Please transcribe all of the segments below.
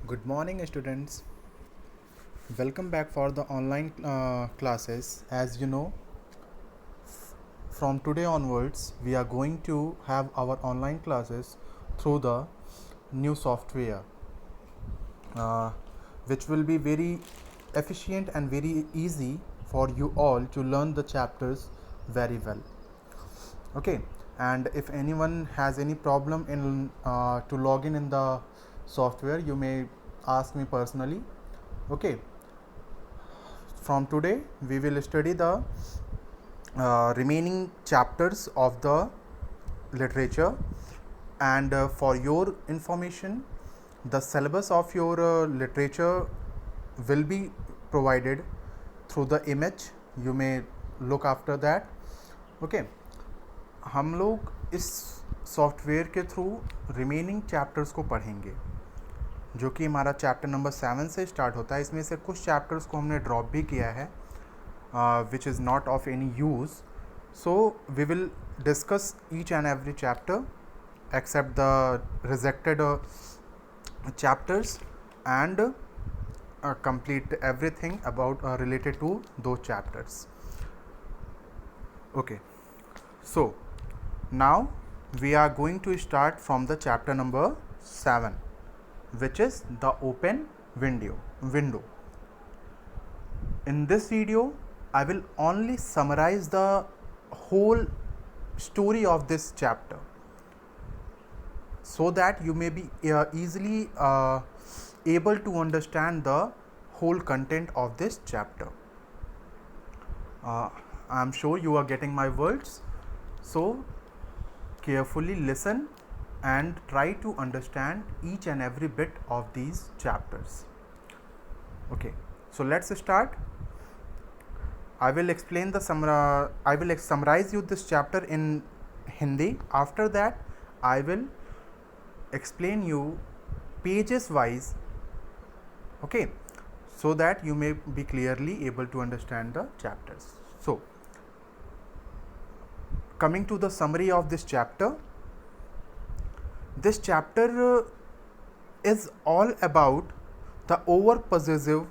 Good morning, students. Welcome back for the online classes. As you know, from today onwards, we are going to have our online classes through the new software, uh, which will be very efficient and very easy for you all to learn the chapters very well. Okay, and if anyone has any problem in to log in the software, you may ask me personally. Okay, from today we will study the remaining chapters of the literature, and for your information, the syllabus of your literature will be provided through the image. You may look after that. Okay, हम लोग इस software के through remaining chapters को पढ़ेंगे, जो कि हमारा chapter number 7 से स्टार्ट होता है. इसमें से कुछ चैप्टर्स को हमने ड्रॉप भी किया है, which is not of any use. So we will discuss each and every chapter except the rejected chapters, and complete everything about related to those chapters. Okay, so now we are going to start from the chapter number 7, which is the open window. In this video, I will only summarize the whole story of this chapter, so that you may be easily able to understand the whole content of this chapter. I am sure you are getting my words, so carefully listen and try to understand each and every bit of these chapters. Okay, so let's start. I will explain I will summarize you this chapter in Hindi. After that, I will explain you pages wise. Okay, so that you may be clearly able to understand the chapters. So, coming to the summary of this chapter is all about the over possessive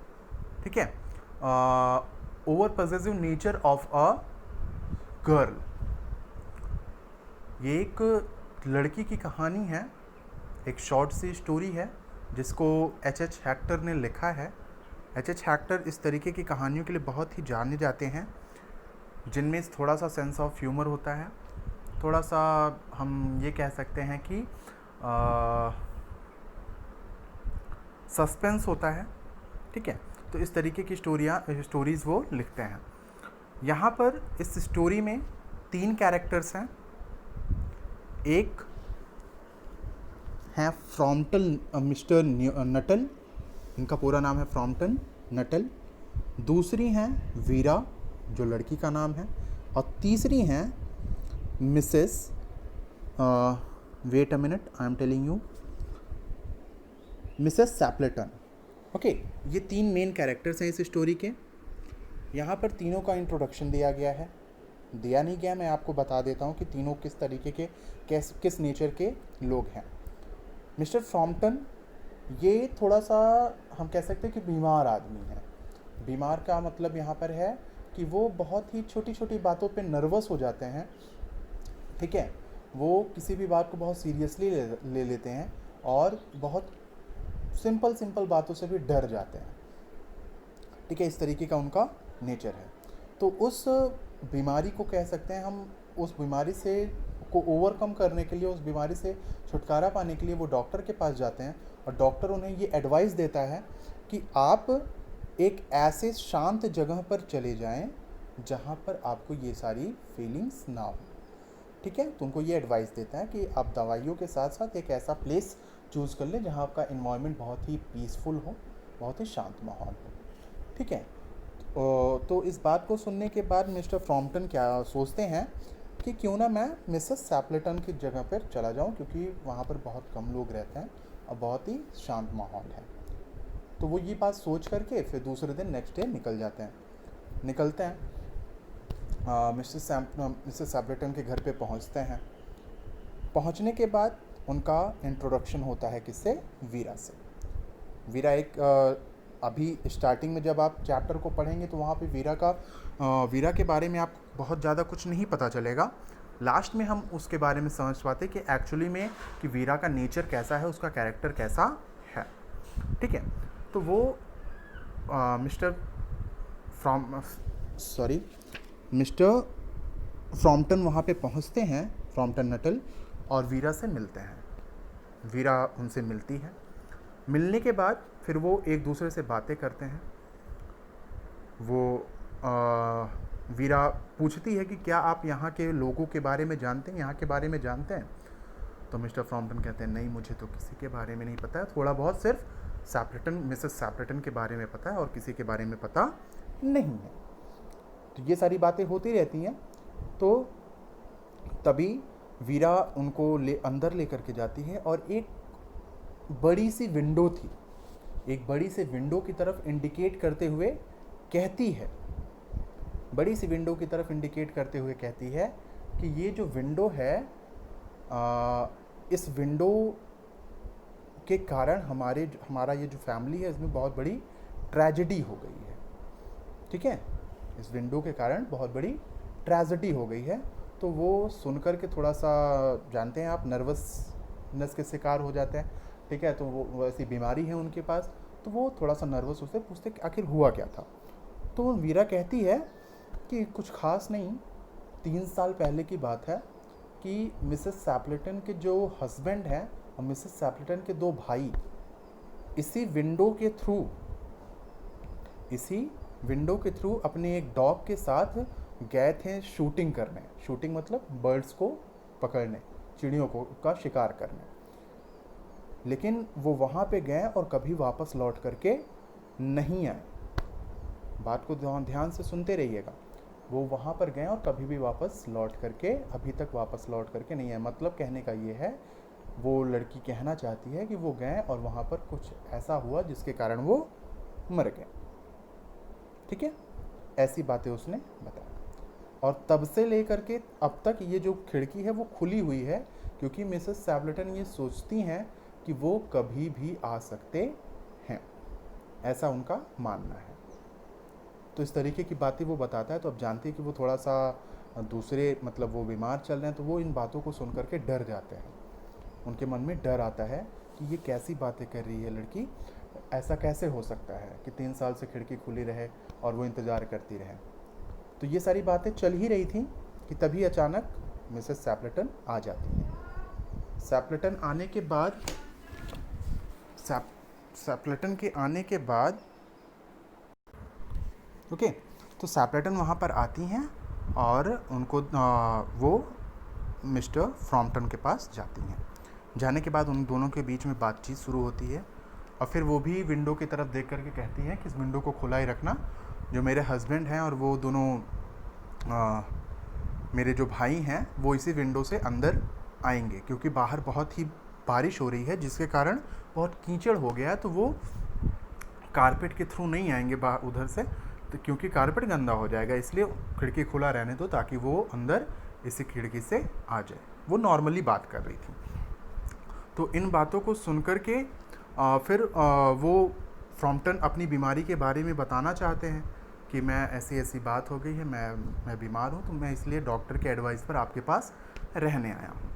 nature of a girl. ये एक लड़की की कहानी है, एक short सी story है जिसको H.H. Hector ने लिखा है. H.H. हेक्टर इस तरीके की कहानियों के लिए बहुत ही जाने जाते हैं, जिनमें थोड़ा सा सेंस ऑफ ह्यूमर होता है, थोड़ा सा हम ये कह सकते हैं कि सस्पेंस होता है. ठीक है, तो इस तरीके की स्टोरीज़ वो लिखते हैं. यहाँ पर इस स्टोरी में 3 कैरेक्टर्स हैं. एक हैं फ्रॉम्पटन मिस्टर नटल, इनका पूरा नाम है फ्रॉम्पटन नटल. दूसरी हैं वीरा, जो लड़की का नाम है. और तीसरी हैं Mrs wait a minute, I am telling you, Mrs Stapleton. Okay, ये 3 मेन कैरेक्टर्स हैं इस स्टोरी के. यहाँ पर तीनों का इंट्रोडक्शन दिया गया है. दिया नहीं गया, मैं आपको बता देता हूँ कि तीनों किस तरीके के किस नेचर के लोग हैं. मिस्टर फ्रॉम्पटन ये थोड़ा सा हम कह सकते हैं कि बीमार आदमी है. बीमार का मतलब यहाँ पर है कि वो बहुत ही छोटी छोटी बातों पे नर्वस हो जाते हैं. ठीक है, वो किसी भी बात को बहुत सीरियसली ले लेते हैं और बहुत सिंपल बातों से भी डर जाते हैं. ठीक है, इस तरीके का उनका नेचर है. तो उस बीमारी को कह सकते हैं हम, उस बीमारी से को ओवरकम करने के लिए, उस बीमारी से छुटकारा पाने के लिए वो डॉक्टर के पास जाते हैं. और डॉक्टर उन्हें ये एडवाइस देता है कि आप एक ऐसे शांत जगह पर चले जाएं जहां पर आपको ये सारी फीलिंग्स ना हो. ठीक है, तो उनको ये एडवाइस देता है कि आप दवाइयों के साथ साथ एक ऐसा प्लेस चूज़ कर लें जहाँ आपका इन्वायरमेंट बहुत ही पीसफुल हो, बहुत ही शांत माहौल हो. ठीक है, तो इस बात को सुनने के बाद मिस्टर फ्रॉम्पटन क्या सोचते हैं कि क्यों ना मैं मिसेस सैपलेटन की जगह पर चला जाऊं, क्योंकि वहाँ पर बहुत कम लोग रहते हैं और बहुत ही शांत माहौल है. तो वो ये बात सोच करके फिर दूसरे दिन नेक्स्ट डे निकलते हैं. मिसेस सैपलेटन के घर पे पहुँचते हैं. पहुँचने के बाद उनका इंट्रोडक्शन होता है किससे? वीरा से. वीरा एक अभी स्टार्टिंग में जब आप चैप्टर को पढ़ेंगे तो वहाँ पे वीरा के बारे में आप बहुत ज़्यादा कुछ नहीं पता चलेगा। लास्ट में हम उसके बारे में समझ पाते कि एक्चुअली में कि वीरा का नेचर कैसा है, उसका कैरेक्टर कैसा है। ठीक है, तो वो मिस्टर फ्रॉम्पटन वहाँ पे पहुँचते हैं, फ्रॉम्पटन नटल, और वीरा से मिलते हैं। वीरा उनसे मिलती है। मिलने के बाद फिर वो एक दूसरे से बातें करते हैं। वो वीरा पूछती है कि क्या आप यहाँ के लोगों के बारे में जानते हैं, यहाँ के बारे में जानते हैं? तो मिस्टर फ्रॉम्पटन कहते हैं नहीं, मुझे तो किसी के बारे में नहीं पता है, थोड़ा बहुत सिर्फ मिसेस सैपलेटन के बारे में पता है और किसी के बारे में पता नहीं है। तो ये सारी बातें होती रहती हैं। तो तभी वीरा उनको अंदर लेकर के जाती है और एक बड़ी सी विंडो थी, एक बड़ी सी विंडो की तरफ इंडिकेट करते हुए कहती है, बड़ी सी विंडो की तरफ इंडिकेट करते हुए कहती है कि ये जो विंडो है, इस विंडो के कारण हमारा ये जो फैमिली है इसमें बहुत बड़ी ट्रेजेडी हो गई है। ठीक है, इस विंडो के कारण बहुत बड़ी ट्रेजेडी हो गई है। तो वो सुनकर के थोड़ा सा, जानते हैं आप, नर्वसनेस के शिकार हो जाते हैं। ठीक है, तो वो ऐसी बीमारी है उनके पास, तो वो थोड़ा सा नर्वस उससे पूछते कि आखिर हुआ क्या था। तो वीरा कहती है कि कुछ खास नहीं, 3 साल पहले की बात है कि मिसेस सैपलेटन के जो हस्बैंड हैं और मिसेस सैपलेटन के 2 भाई इसी विंडो के थ्रू अपने एक डॉग के साथ गए थे शूटिंग करने। शूटिंग मतलब बर्ड्स को पकड़ने, चिड़ियों को का शिकार करने। लेकिन वो वहाँ पे गए और कभी वापस लौट करके नहीं आए। बात को ध्यान से सुनते रहिएगा। वो वहाँ पर गए और कभी भी वापस लौट करके, अभी तक वापस लौट करके नहीं आए। मतलब कहने का ये है, वो लड़की कहना चाहती है कि वो गए और वहाँ पर कुछ ऐसा हुआ जिसके कारण वो मर गए। ठीक है, ऐसी बातें उसने बताया। और तब से लेकर के अब तक ये जो खिड़की है वो खुली हुई है, क्योंकि मिसेस सैपलेटन ये सोचती हैं कि वो कभी भी आ सकते हैं, ऐसा उनका मानना है। तो इस तरीके की बातें वो बताता है। तो अब जानते हैं कि वो थोड़ा सा दूसरे, मतलब वो बीमार चल रहे हैं, तो वो इन बातों को सुन करके डर जाते हैं। उनके मन में डर आता है कि ये कैसी बातें कर रही है लड़की, ऐसा कैसे हो सकता है कि 3 साल से खिड़की खुली रहे और वो इंतज़ार करती रहे। तो ये सारी बातें चल ही रही थी कि तभी अचानक मिसेस सैपलेटन आ जाती है। सैपलेटन आने के बाद ओके, तो सैपलेटन वहाँ पर आती हैं और उनको वो मिस्टर फ्रॉम्पटन के पास जाती हैं। जाने के बाद उन दोनों के बीच में बातचीत शुरू होती है और फिर वो भी विंडो की तरफ देख करके कहती हैं कि इस विंडो को खुला ही रखना। जो मेरे हस्बैंड हैं और वो दोनों मेरे जो भाई हैं वो इसी विंडो से अंदर आएंगे, क्योंकि बाहर बहुत ही बारिश हो रही है जिसके कारण बहुत कीचड़ हो गया है। तो वो कारपेट के थ्रू नहीं आएंगे बाहर उधर से, तो क्योंकि कारपेट गंदा हो जाएगा, इसलिए खिड़की खुला रहने दो ताकि वो अंदर इसी खिड़की से आ जाए। वो नॉर्मली बात कर रही थी। तो इन बातों को सुन कर के फिर वो फ्रॉम्पटन अपनी बीमारी के बारे में बताना चाहते हैं कि मैं ऐसी बात हो गई है, मैं बीमार हूँ, तो मैं इसलिए डॉक्टर के एडवाइस पर आपके पास रहने आया हूँ।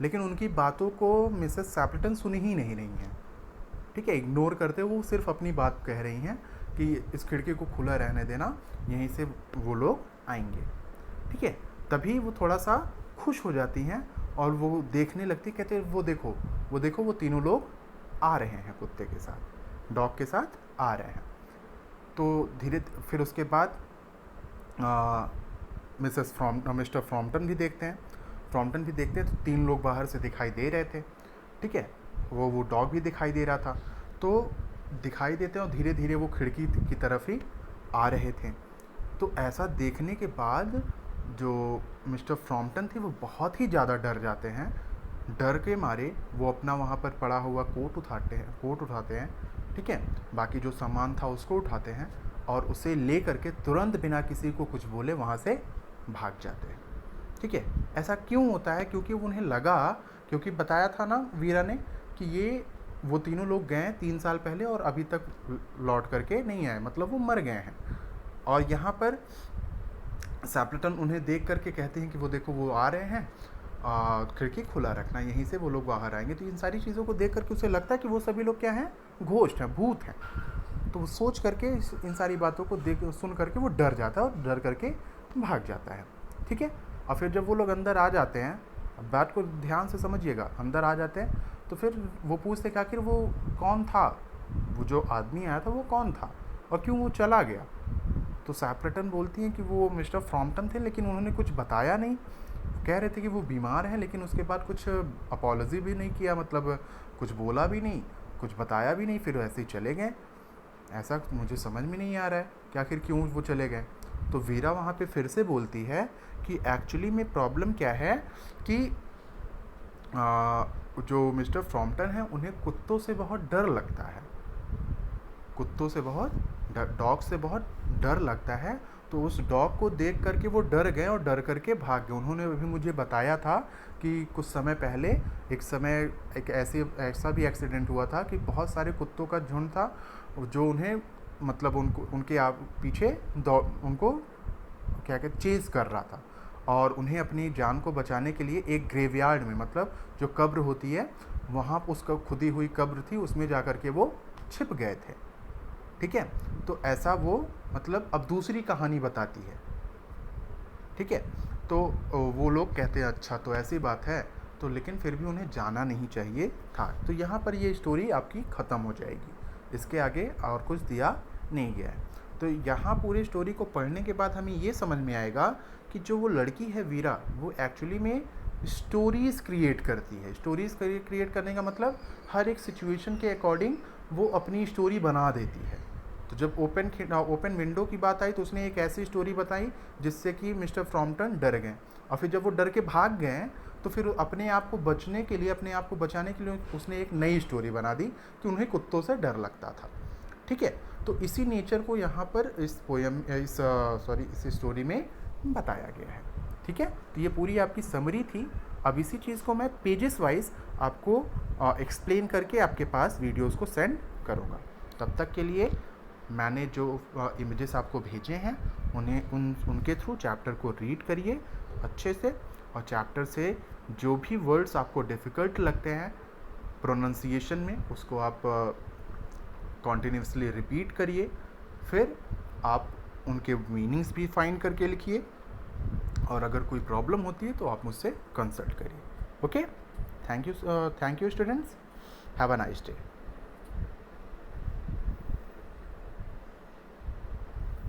लेकिन उनकी बातों को मिसेस सैपलेटन सुनी ही नहीं रही हैं। ठीक है, इग्नोर करते वो सिर्फ अपनी बात कह रही हैं कि इस खिड़की को खुला रहने देना, यहीं से वो लोग आएंगे। ठीक है, तभी वो थोड़ा सा खुश हो जाती हैं और वो देखने लगती, कहते वो देखो वो तीनों लोग आ रहे हैं, कुत्ते के साथ, डॉग के साथ आ रहे हैं। तो फिर उसके बाद मिस्टर फ्रॉम्पटन भी देखते हैं। तो 3 लोग बाहर से दिखाई दे रहे थे। ठीक है, वो डॉग भी दिखाई दे रहा था। तो दिखाई देते हैं और धीरे धीरे वो खिड़की की तरफ ही आ रहे थे। तो ऐसा देखने के बाद जो मिस्टर फ्रॉम्पटन थे वो बहुत ही ज़्यादा डर जाते हैं। डर के मारे वो अपना वहाँ पर पड़ा हुआ कोट उठाते हैं। ठीक है, बाकी जो सामान था उसको उठाते हैं और उसे ले करके तुरंत बिना किसी को कुछ बोले वहाँ से भाग जाते हैं। ठीक है, ऐसा क्यों होता है? क्योंकि उन्हें लगा, क्योंकि बताया था ना वीरा ने कि ये वो तीनों लोग गए 3 साल पहले और अभी तक लौट करके नहीं आए, मतलब वो मर गए हैं। और यहाँ पर सैपलेटन उन्हें देख करके कहते हैं कि वो देखो वो आ रहे हैं, खिड़की खुला रखना, यहीं से वो लोग बाहर आएंगे। तो इन सारी चीज़ों को देख करके उसे लगता है कि वो सभी लोग क्या हैं, घोस्ट हैं, भूत हैं। तो वो सोच करके इन सारी बातों को देख सुन करके वो डर जाता है और डर करके भाग जाता है। ठीक है। और फिर जब वो लोग अंदर आ जाते हैं, अब बात को ध्यान से समझिएगा, अंदर आ जाते हैं तो फिर वो पूछते कि आखिर वो कौन था, वो जो आदमी आया था वो कौन था और क्यों वो चला गया। तो सैपलेटन बोलती हैं कि वो मिस्टर फ्रॉम्पटन थे, लेकिन उन्होंने कुछ बताया नहीं। कह रहे थे कि वो बीमार हैं, लेकिन उसके बाद कुछ अपॉलॉजी भी नहीं किया, मतलब कुछ बोला भी नहीं, कुछ बताया भी नहीं, फिर ऐसे ही चले गए। ऐसा मुझे समझ में नहीं आ रहा है कि आखिर क्यों वो चले गए। तो वीरा वहाँ पे फिर से बोलती है कि एक्चुअली में प्रॉब्लम क्या है कि जो मिस्टर फ्रॉम्पटन है उन्हें कुत्तों से बहुत डर लगता है, कुत्तों से बहुत डॉग से बहुत डर लगता है। तो उस डॉग को देख करके वो डर गए और डर करके भाग गए। उन्होंने अभी मुझे बताया था कि कुछ समय पहले एक ऐसा भी एक्सीडेंट हुआ था कि बहुत सारे कुत्तों का झुंड था जो उन्हें मतलब उनके पीछे उनको क्या कहते चेज़ कर रहा था, और उन्हें अपनी जान को बचाने के लिए एक ग्रेवयार्ड में, मतलब जो कब्र होती है वहाँ उसका खुदी हुई कब्र थी, उसमें जा कर के वो छिप गए थे। ठीक है। तो ऐसा वो मतलब अब दूसरी कहानी बताती है। ठीक है। तो वो लोग कहते हैं अच्छा तो ऐसी बात है, तो लेकिन फिर भी उन्हें जाना नहीं चाहिए था। तो यहाँ पर ये स्टोरी आपकी ख़त्म हो जाएगी, इसके आगे और कुछ दिया नहीं गया है। तो यहाँ पूरी स्टोरी को पढ़ने के बाद हमें ये समझ में आएगा कि जो वो लड़की है वीरा, वो एक्चुअली में स्टोरीज़ क्रिएट करती है। स्टोरीज़ क्रिएट करने का मतलब हर एक सिचुएशन के अकॉर्डिंग वो अपनी स्टोरी बना देती है। तो जब ओपन विंडो की बात आई तो उसने एक ऐसी स्टोरी बताई जिससे कि मिस्टर फ्रॉम्पटन डर गए, और फिर जब वो डर के भाग गए तो फिर अपने आप को बचाने के लिए उसने एक नई स्टोरी बना दी कि उन्हें कुत्तों से डर लगता था। ठीक है। तो इसी नेचर को यहाँ पर इस स्टोरी में बताया गया है। ठीक है। तो ये पूरी आपकी समरी थी। अब इसी चीज़ को मैं पेजेस वाइज आपको एक्सप्लेन करके आपके पास वीडियोस को सेंड करूँगा। तब तक के लिए मैंने जो इमेजेस आपको भेजे हैं उनके थ्रू चैप्टर को रीड करिए अच्छे से, और चैप्टर से जो भी वर्ड्स आपको डिफ़िकल्ट लगते हैं प्रोनाउंसिएशन में, उसको आप कॉन्टिन्यूसली रिपीट करिए। फिर आप उनके मीनिंग्स भी फाइंड करके लिखिए, और अगर कोई प्रॉब्लम होती है तो आप मुझसे कंसल्ट करिए। Okay, thank you students, have a nice day.